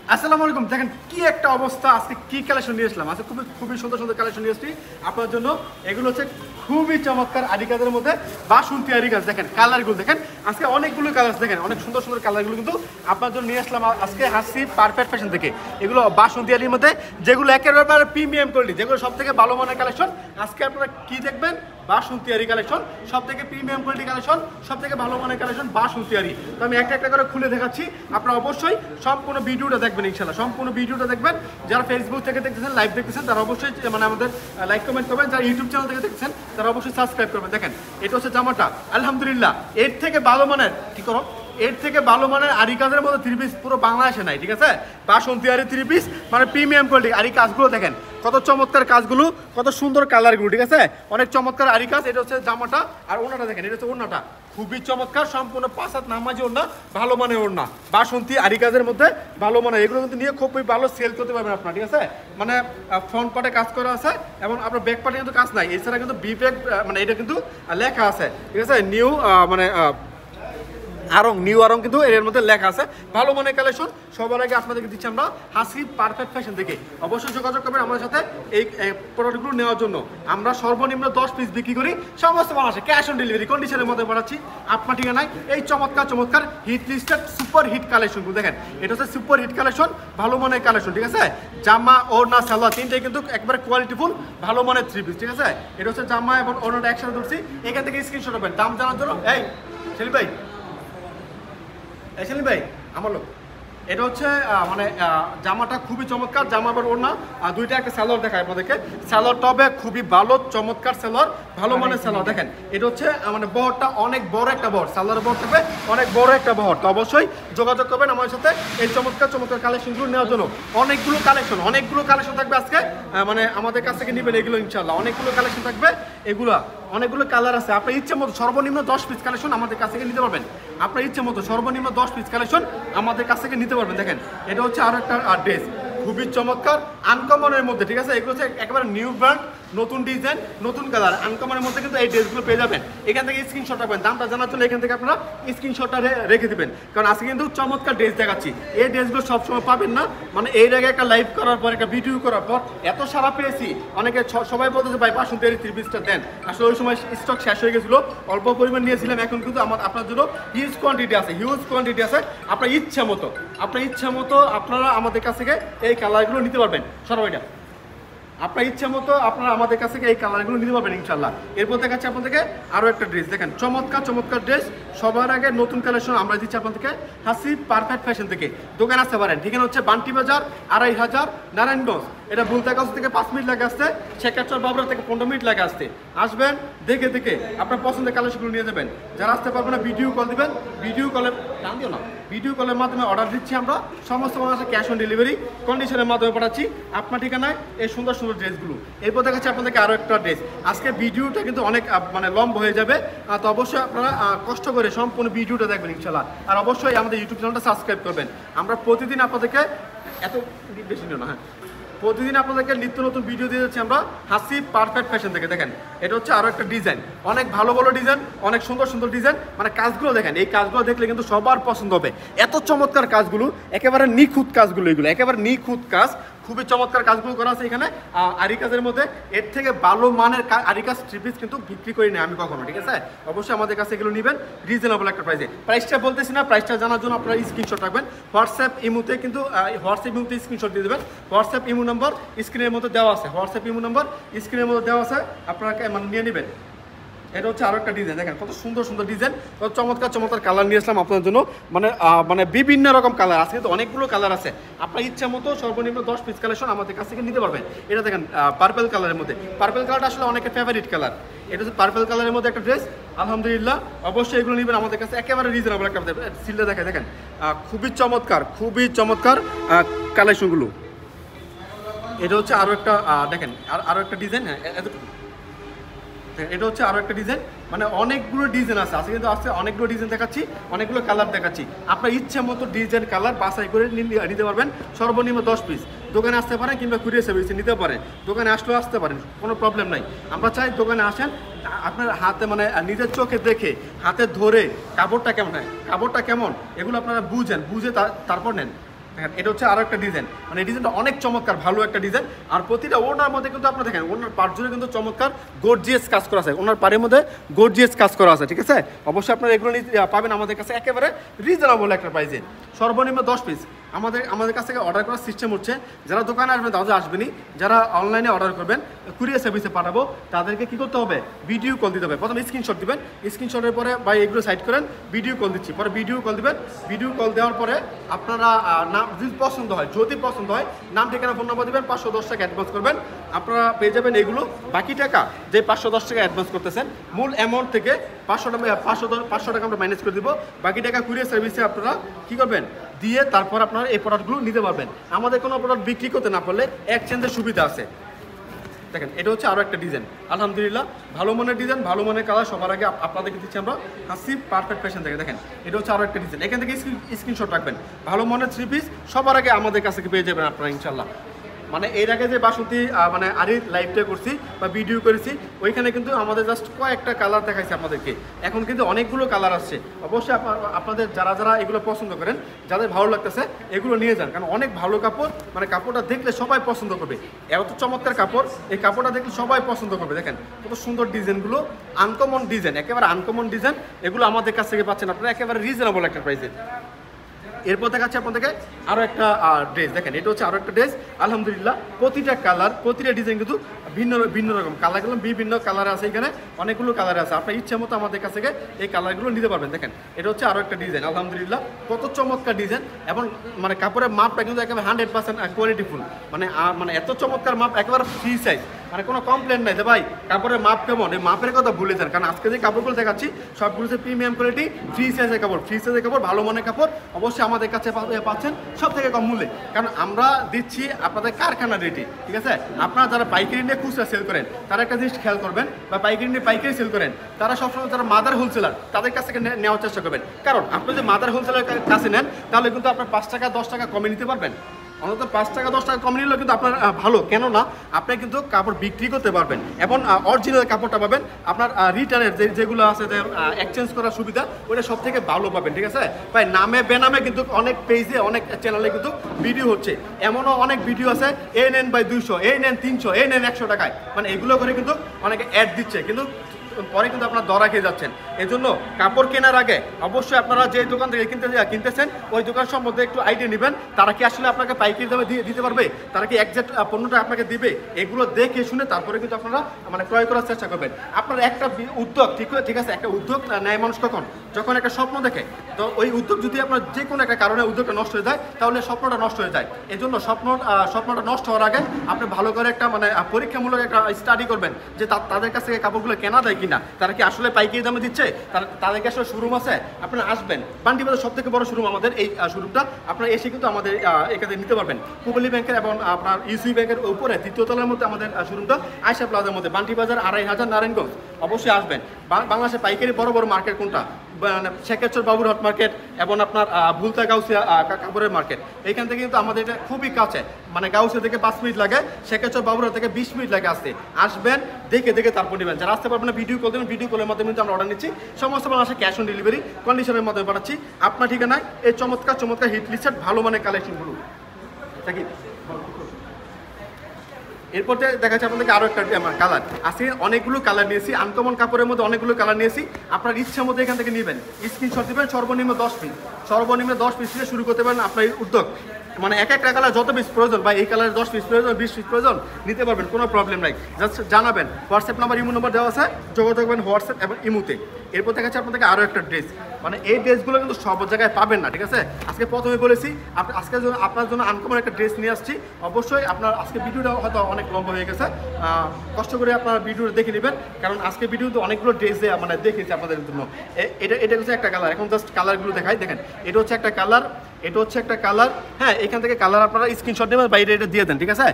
আসসালামু আলাইকুম। দেখেন কি একটা অবস্থা, আজকে কি কালেকশন নিয়ে আসলাম। আজকে খুবই খুবই সুন্দর সুন্দর কালেকশন নিয়ে আসছি আপনার জন্য। এগুলো হচ্ছে খুবই চমৎকার আরি কাজের মধ্যে বাসন্তী আরি কাজ। দেখেন কালারগুলো দেখেন, আজকে অনেকগুলো কালার দেখেন, অনেক সুন্দর সুন্দর কালারগুলো কিন্তু আপনার জন্য নিয়ে আসলাম আজকে হাসি পারফেক্ট ফ্যাশন থেকে। এগুলো বাসন্তী আরির মধ্যে যেগুলো একেবারে প্রিমিয়াম কোয়ালিটি, যেগুলো সব থেকে ভালো মানের কালেকশন। আজকে আপনারা কি দেখবেন? বাসন্তী আরি কালেকশন, সব থেকে প্রিমিয়াম কোয়ালিটি কালেকশন, সব থেকে ভালো মানের কালেকশন বাসন্তী আরি। তো আমি একটা একটা করে খুলে দেখাচ্ছি, আপনারা অবশ্যই সম্পূর্ণ ভিডিওটা দেখবেন ইনশাআল্লাহ, সম্পূর্ণ ভিডিওটা দেখবেন। যারা ফেসবুক থেকে দেখতেছেন, লাইভ দেখতেছেন, তারা অবশ্যই মানে আমাদের লাইক কমেন্ট করবেন। যারা ইউটিউব চ্যানেল থেকে দেখতেছেন তারা অবশ্যই সাবস্ক্রাইব করবেন। দেখেন এটা হচ্ছে জামাটা, আলহামদুলিল্লাহ এর থেকে ভালো মানের কি করো, এর থেকে ভালো মানের আরি কাজের মধ্যে 3 পিস পুরো বাংলাদেশে নাই, ঠিক আছে? বাসন্তী আরি 3 পিস মানে প্রিমিয়াম কোয়ালিটি। আরি কাজগুলো দেখেন কত চমৎকার কাজগুলো, কত সুন্দর কালারগুলো, ঠিক আছে? অনেক চমৎকার আরি কাজ। এটা হচ্ছে জামাটা, আর ওড়নাটা দেখেন, এটা হচ্ছে ওড়নাটা খুবই চমৎকার, সম্পূর্ণ 5 হাত নামাজি ওড়না, ভালো মানের ওড়না বাসন্তী আরি কাজের মধ্যে ভালো মানের। এগুলো কিন্তু নিয়ে খুবই ভালো সেল করতে পারবেন আপনার, ঠিক আছে? মানে ফ্রন্ট পার্টে কাজ করা আছে এবং আপনার ব্যাক পার্টে কিন্তু কাজ নাই। এছাড়া কিন্তু বিবেক মানে এটা কিন্তু লেখা আছে, ঠিক আছে? নিউ মানে আরং, নিউ আরং কিন্তু এর মধ্যে লেখা আছে। ভালো মানের কালেকশন। সবার আগে আপনাদেরকে দিচ্ছি আমরা হাসি পারফেক্ট ফ্যাশন থেকে। অবশ্যই যোগাযোগ করবেন আমাদের সাথে এই প্রোডাক্টগুলো নেওয়ার জন্য। আমরা সর্বনিম্ন 10 পিস বিক্রি করি, সমস্ত বাংলাদেশে ক্যাশ অন ডেলিভারি কন্ডিশনের মধ্যে পাঠাচ্ছি আপনার ঠিকানায়। এই চমৎকার চমৎকার হিট লিস্টেড সুপার হিট কালেকশনগুলো দেখেন, এটা হচ্ছে সুপার হিট কালেকশন, ভালো মানের কালেকশন, ঠিক আছে? জামা, ওড়না, সালোয়ার তিনটাই কিন্তু একবারে কোয়ালিটিফুল, ভালো মানের 3 পিস, ঠিক আছে? এটা হচ্ছে জামা এবং ওড়নাটা একসাথে ধরছি। এখান থেকে স্ক্রিনশট হবেন দাম জানার জন্য। এই সেলিম ভাই, সেলিম ভাই আমার লোক, এটা হচ্ছে মানে জামাটা খুবই চমৎকার। জামা আবার ওড়না দুইটা একটা সালোয়ার দেখায় আপনাদেরকে। সালোয়ারটা হবে খুবই ভালো চমৎকার সালোয়ার, ভালো মানের সালোয়ার। দেখেন এটা হচ্ছে মানে বহরটা অনেক বড় একটা বহর, সালোয়ারের বহর থাকবে অনেক বড় একটা বহর। তো অবশ্যই যোগাযোগ করবেন আমার সাথে এই চমৎকার চমৎকার কালেকশনগুলো নেওয়ার জন্য। অনেকগুলো কালেকশন থাকবে আজকে, মানে আমাদের কাছ থেকে নেবেন এগুলো ইনশাল্লাহ। অনেকগুলো কালেকশন থাকবে, এগুলো অনেকগুলো কালার আছে। আপনার ইচ্ছে মতো সর্বনিম্ন 10 পিস কালেকশন আমাদের কাছ থেকে নিতে পারবেন। আপনার ইচ্ছে মতো সর্বনিম্ন 10 পিস কালেকশন আমাদের কাছ থেকে নিতে পারবেন। দেখেন এটা হচ্ছে আরো একটা ড্রেস, খুবই চমৎকার আনকমনের মধ্যে, ঠিক আছে? এগুলো হচ্ছে একেবারে নিউ ব্র্যান্ড, নতুন ডিজাইন, নতুন কালার, আনকমনের মধ্যে কিন্তু এই ড্রেসগুলো পেয়ে যাবেন। এখান থেকে স্ক্রিনশট রাখবেন, দামটা জানার জন্য এখান থেকে আপনারা স্ক্রিনশটটা রেখে দিবেন, কারণ আজকে কিন্তু চমৎকার ড্রেস দেখাচ্ছি। এই ড্রেসগুলো সবসময় পাবেন না, মানে এর আগে একটা লাইভ করার পর, একটা ভিডিও করার পর এত সারা পেয়েছি, অনেকে সবাই বলতেছে ভাই বাসন্তী আরি 3 পিসটা দেন। আসলে ওই সময় স্টক শেষ হয়ে গেছিলো, অল্প পরিমাণ নিয়েছিলাম। এখন কিন্তু আপনার জন্য হিউজ কোয়ান্টিটি আছে। আপনার ইচ্ছা মতো আপনারা আমাদের কাছ থেকে এই কালারগুলো নিতে পারবেন। সরবাইটা আপনার ইচ্ছা মতো আপনারা আমাদের কাছ থেকে এই কালারগুলো নিতে পারবেন ইনশাল্লাহ। এরপর দেখাচ্ছি আপনাদেরকে আরও একটা ড্রেস, দেখেন চমৎকার ড্রেস। সবার আগে নতুন কালেকশন আমরা দিচ্ছি আপনাদেরকে হাসি পারফেক্ট ফ্যাশন থেকে। দোকান আসতে পারেন, ঠিকানা হচ্ছে বান্টি বাজার 2500 নারায়ণগঞ্জ। এটা বুলতাগঞ্জ থেকে 5 মিনিট লাগে আসতে, শেখারচর বাবরা থেকে 15 মিনিট লাগে আসতে। আসবেন, দেখে আপনার পছন্দের কালেকশনগুলো নিয়ে যাবেন। যারা আসতে পারবেন না ভিডিও কল দিবেন, ভিডিও কলের মাধ্যমে অর্ডার দিচ্ছি আমরা। সমস্ত মানুষের ক্যাশ অন ডেলিভারি কন্ডিশনের মাধ্যমে পাঠাচ্ছি আপনার ঠিকানায় এই সুন্দর সুন্দর ড্রেসগুলো। এরপর দেখাচ্ছি আপনাদেরকে আরও একটা ড্রেস। আজকে ভিডিওটা কিন্তু অনেক মানে লম্বা হয়ে যাবে, তো অবশ্যই আপনারা কষ্ট করে সম্পূর্ণ ভিডিওটা দেখবেন ইনশাল্লাহ। আর অবশ্যই আমাদের ইউটিউব চ্যানেলটা সাবস্ক্রাইব করবেন। আমরা প্রতিদিন আপনাদেরকে এত বেশি না, হ্যাঁ, প্রতিদিন আপনাদেরকে নিত্য নতুন ভিডিও দিয়ে যাচ্ছি আমরা হাসি পারফেক্ট ফ্যাশন থেকে। দেখেন এটা হচ্ছে আরও একটা ডিজাইন, অনেক ভালো ডিজাইন, অনেক সুন্দর ডিজাইন। মানে কাজগুলো দেখেন, এই কাজগুলো দেখলে কিন্তু সবার পছন্দ হবে। এত চমৎকার কাজগুলো, একেবারে নিখুঁত কাজগুলো, এগুলো একেবারে নিখুঁত কাজ, খুবই চমৎকার কাজগুলো করা আছে এখানে আরি কাজের মধ্যে। এর থেকে ভালো মানের আরি কাজ 3 পিস কিন্তু বিক্রি করি না আমি কখনো, ঠিক আছে? অবশ্যই আমাদের কাছে এগুলো নেবেন রিজনেবল একটা প্রাইসে। প্রাইসটা বলতেছি না, প্রাইসটা জানার জন্য আপনারা স্ক্রিনশট রাখবেন। হোয়াটসঅ্যাপ ইমোতে কিন্তু স্ক্রিনশট দিয়ে দেবেন। হোয়াটসঅ্যাপ ইমো নম্বর স্ক্রিনের মধ্যে দেওয়া আছে, আপনারা মানে নিয়ে নেবেন। এটা হচ্ছে আরো একটা ডিজাইন, দেখেন কত সুন্দর ডিজাইন, কত চমৎকার কালার নিয়ে আসলাম আপনার জন্য। মানে বিভিন্ন রকম কালার আছে, কিন্তু অনেকগুলো কালার আছে। আপনার ইচ্ছা মতো সর্বনিম্ন 10 পিস কালেকশন আমাদের কাছ থেকে নিতে পারবেন। এটা দেখেন পার্পল কালারের মধ্যে, পার্পল কালারটা আসলে অনেকের ফেভারিট কালার। এটা হচ্ছে পার্পল কালারের মধ্যে একটা ড্রেস, আলহামদুলিল্লাহ। অবশ্যই এগুলো নেবেন আমাদের কাছে, একেবারে রিজনেবল একটা সিলটা দেখেন খুবই চমৎকার কালেকশনগুলো। এটা হচ্ছে আরো একটা দেখেন আরো একটা ডিজাইন, হ্যাঁ এটা হচ্ছে আরো একটা ডিজাইন। মানে অনেকগুলো ডিজাইন আছে কিন্তু আজকে অনেকগুলো ডিজাইন দেখাচ্ছি, অনেকগুলো কালার দেখাচ্ছি। আপনার ইচ্ছা মতো ডিজাইন কালার বাছাই করে নিতে পারবেন। সর্বনিম্ন 10 পিস। দোকানে আসতে পারেন কিংবা কুরিয়ার সার্ভিসে নিতে পারেন, দোকানে আসলেও আসতে পারেন, কোনো প্রবলেম নাই। আমরা চাই দোকানে আসেন, আপনার হাতে মানে নিজের চোখে দেখে, হাতে ধরে কাপড়টা কেমন এগুলো আপনারা বুঝে তারপর নেন। দেখেন এটা হচ্ছে আরো একটা ডিজাইন, মানে এই ডিজাইনটা অনেক চমৎকার, ভালো একটা ডিজাইন। আর প্রতিটা ওনার মধ্যে কিন্তু আপনারা দেখেন ওনার পার্ট জুড়ে কিন্তু চমৎকার গর্জিয়াস কাজ করা আছে, ওনার পাড়ের মধ্যে গর্জিয়াস কাজ করা আছে, ঠিক আছে। অবশ্যই আপনারা এগুলো পাবেন আমাদের কাছে একেবারে রিজনেবল একটা প্রাইসে, সর্বনিম্ন 10 পিস। আমাদের কাছ থেকে অর্ডার করার সিস্টেম হচ্ছে, যারা দোকানে আসবেন তাদের আসবেনই, যারা অনলাইনে অর্ডার করবেন কুরিয়ার সার্ভিসে পাঠাবো, তাদেরকে কী করতে হবে, ভিডিও কল দিতে হবে। প্রথমে স্ক্রিনশট দিবেন, স্ক্রিনশটের পরে বা এগুলো সাইড করেন, ভিডিও কল দিচ্ছি, পরে ভিডিও কল দিবেন। ভিডিও কল দেওয়ার পরে আপনারা নাম যদি পছন্দ হয়, নাম ঠিকানা ফোন নাম্বার দেবেন, 510 টাকা অ্যাডভান্স করবেন, আপনারা পেয়ে যাবেন এগুলো। বাকি টাকা যে 510 টাকা অ্যাডভান্স করতেছেন, মূল অ্যামাউন্ট থেকে 500 টাকা আমরা ম্যানেজ করে দিব। বাকি টাকা কুরিয়ার সার্ভিসে আপনারা কী করবেন, দিয়ে তারপর আপনারা এই প্রোডাক্টগুলো নিতে পারবেন। আমাদের কোনো প্রোডাক্ট বিক্রি করতে না পারলে এক্সচেঞ্জের সুবিধা আছে। দেখেন এটা হচ্ছে আরও একটা ডিজাইন, আলহামদুলিল্লাহ ভালো মানের ডিজাইন, ভালো মানের কালার। সবার আগে আপনাদেরকে দিচ্ছি আমরা হাসিব পারফেক্ট ফ্যাশন থেকে। দেখেন এটা হচ্ছে আরও একটা ডিজাইন, এখান থেকে স্ক্রিনশট রাখবেন। ভালো মানের 3 পিস সবার আগে আমাদের কাছে পেয়ে যাবেন আপনারা ইনশাল্লাহ। মানে এর আগে যে বাসন্তী মানে আরই লাইভটা করছি বা ভিডিও করেছি, ওইখানে কিন্তু আমাদের জাস্ট কয়েকটা কালার দেখাইছে আপনাদেরকে, এখন কিন্তু অনেকগুলো কালার আসছে। অবশ্যই আপনাদের যারা এগুলো পছন্দ করেন, যাদের ভালো লাগতেছে এগুলো নিয়ে যান, কারণ অনেক ভালো কাপড়, মানে কাপড়টা দেখলে সবাই পছন্দ করবে। এত চমৎকার কাপড়, এই কাপড়টা দেখলে সবাই পছন্দ করবে। দেখেন কত সুন্দর ডিজাইনগুলো, আনকমন ডিজাইন, একেবারে আনকমন ডিজাইন। এগুলো আমাদের কাছ থেকে পাচ্ছেন আপনারা একেবারে রিজনেবল একটা প্রাইসে। এরপর দেখাচ্ছে আপনাদেরকে আরও একটা ড্রেস। দেখেন এটা হচ্ছে আরও একটা ড্রেস, আলহামদুলিল্লাহ প্রতিটা কালার, প্রতিটা ডিজাইন কিন্তু ভিন্ন রকম কালারগুলো, বিভিন্ন কালার আছে, এখানে অনেকগুলো কালার আছে। আপনার ইচ্ছা মতো আমাদের কাছ থেকে এই কালারগুলো নিতে পারবেন। দেখেন এটা হচ্ছে আরও একটা ডিজাইন, আলহামদুলিল্লাহ কত চমৎকার ডিজাইন, এবং মানে কাপড়ের মাপটা কিন্তু একেবারে 100% কোয়ালিটিফুল, মানে এত চমৎকার মাপ, একেবারে ফ্রি সাইজ, মানে কোনো কমপ্লেন নাই যে ভাই কাপড়ের মাপ কেমন, এই মাপের কথা ভুলে যান। কারণ আজকে যে কাপড়গুলো দেখাচ্ছি সবগুলো হচ্ছে প্রিমিয়াম কোয়ালিটি, ফ্রি সাইজের কাপড়, ভালো মানের কাপড়। অবশ্যই আমাদের কাছে পাচ্ছেন সব থেকে কম মূল্যে, কারণ আমরা দিচ্ছি আপনাদের কারখানা রেটে, ঠিক আছে। আপনারা যারা পাইকারি নিয়ে খুচরা সেল করেন তারা একটা জিনিস খেয়াল করবেন, বা পাইকারি নিয়ে পাইকারি সেল করেন, তারা সবসময় যারা মাদার হোলসেলার তাদের কাছ থেকে নেওয়ার চেষ্টা করবেন। কারণ আপনি যদি মাদার হোলসেলার কাছে নেন তাহলে কিন্তু আপনার 5 টাকা 10 টাকা কমে নিতে পারবেন, অন্তত 5 টাকা 10 টাকা কম নিলেও কিন্তু আপনার ভালো, কেননা আপনি কিন্তু কাপড় বিক্রি করতে পারবেন এবং অরিজিনাল কাপড়টা পাবেন। আপনার রিটার্নের যেগুলো আছে, যে এক্সচেঞ্জ করার সুবিধা, ওটা সব থেকে ভালো পাবেন, ঠিক আছে ভাই। নামে বেনামে কিন্তু অনেক পেজে, অনেক চ্যানেলে কিন্তু ভিডিও হচ্ছে, এমনও অনেক ভিডিও আছে এই নেন ভাই 200, এই নেন 300, এই নেন 100 টাকায়, মানে এগুলো করে কিন্তু অনেকে অ্যাড দিচ্ছে, কিন্তু পরে কিন্তু আপনারা দরা খেয়ে যাচ্ছেন। এই জন্য কাপড় কেনার আগে অবশ্যই আপনারা যে দোকান থেকে কিনতেছেন ওই দোকান সম্বন্ধে একটু আইডিয়া নেবেন, তারা কি আসলে আপনাকে পাইকারি দামে দিতে পারবে, তারা কি একজ্যাক্ট পণ্যটা আপনাকে দিবে, এগুলো দেখে শুনে তারপরে কিন্তু আপনারা মানে ক্রয় করার চেষ্টা করবেন। আপনার একটা উদ্যোগ, ঠিক আছে, একটা উদ্যোগ নেয় মানুষ কখন, যখন একটা স্বপ্ন দেখে। তো ওই উদ্যোগ যদি আপনার যে কোনো একটা কারণে উদ্যোগটা নষ্ট হয়ে যায়, তাহলে স্বপ্নটা নষ্ট হয়ে যায়। এই জন্য স্বপ্নটা নষ্ট হওয়ার আগে আপনি ভালো করে একটা মানে পরীক্ষামূলক একটা স্টাডি করবেন, যে তাদের কাছ থেকে কাপড়গুলো কেনা যায় কিনা, তারা কি আসলে পাইকারি দামে দিচ্ছে, তাদেরকে আসলে শোরুম আছে, আপনারা আসবেন। বান্টি বাজার সব থেকে বড় শোরুম আমাদের, এই শোরুমটা আপনারা এসে কিন্তু আমাদের এখানে নিতে পারবেন। পুবলি ব্যাংকের এবং আপনার ইউসি ব্যাংকের উপরে 3য় তলার মধ্যে আমাদের শোরুমটা, আয়শা প্লাজার মধ্যে, বান্টি বাজার 2500 নারায়ণগঞ্জ। অবশ্যই আসবেন। বাংলাদেশের পাইকারি বড় মার্কেট কোনটা, শেখেরচর বাবুরহাট মার্কেট এবং আপনার ভুলতা গাউসিয়া কাপড়ের মার্কেট, এইখান থেকে কিন্তু আমাদের এটা খুবই কাছে, মানে গাউসিয়া থেকে 5 মিনিট লাগে, শেখেরচর বাবুরহাট থেকে 20 মিনিট লাগে আসতে। আসবেন, দেখে তারপর নেবেন। যারা আসতে পারবেন না ভিডিও কল দেবেন, ভিডিও কলের মাধ্যমে কিন্তু আমরা অর্ডার নিচ্ছি। সমস্ত বাংলাদেশে ক্যাশ অন ডেলিভারি কন্ডিশনের মাধ্যমে পাঠাচ্ছি আপনার ঠিকানায় এই চমৎকার হিট লিস্টেড ভালো মানের কালেকশনগুলো। দেখি এরপর দেখা যাচ্ছে আপনাদেরকে আরও একটা কালার আজকে অনেকগুলো কালার নিয়েছি, আনকমন কাপড়ের মধ্যে অনেকগুলো কালার নিয়েছি। আপনার ইচ্ছা মতো এখান থেকে নেবেন, স্ক্রিনশট দেবেন, সর্বনিম্ন 10 পিস, সর্বনিম্ন 10 পিস থেকে শুরু করতে পারেন আপনার উদ্যোগ। মানে একটা কালার যত পিস প্রয়োজন, বা এই কালারের 10 পিস প্রয়োজন, 20 পিস প্রয়োজন, নিতে পারবেন, কোনো প্রবলেম নাই। জাস্ট জানাবেন, হোয়াটসঅ্যাপ নাম্বার, ইমো নাম্বার দেওয়া আছে, যোগাযোগ করবেন হোয়াটসঅ্যাপ এবং ইমোতে। এরপর দেখা যাচ্ছে আপনাদেরকে আরও একটা ড্রেস, মানে এই ড্রেসগুলো কিন্তু সব জায়গায় পাবেন না, ঠিক আছে। আজকে প্রথমে বলেছি আজকের জন্য আপনার জন্য আনকমন একটা ড্রেস নিয়ে আসছি। অবশ্যই আপনার আজকে ভিডিওটা হয়তো অনেক লম্বা হয়ে গেছে, কষ্ট করে আপনারা ভিডিওটা দেখে নেবেন, কারণ আজকে ভিডিওতে অনেকগুলো ড্রেস মানে দেখেছি আপনাদের জন্য। এটা হচ্ছে একটা কালার, এখন জাস্ট কালারগুলো দেখাই। দেখেন এটা হচ্ছে একটা কালার, এটা হচ্ছে একটা কালার, হ্যাঁ, এখান থেকে কালার আপনারা স্ক্রিনশট নেবেন, বাইরে এটা দিয়ে দেন, ঠিক আছে।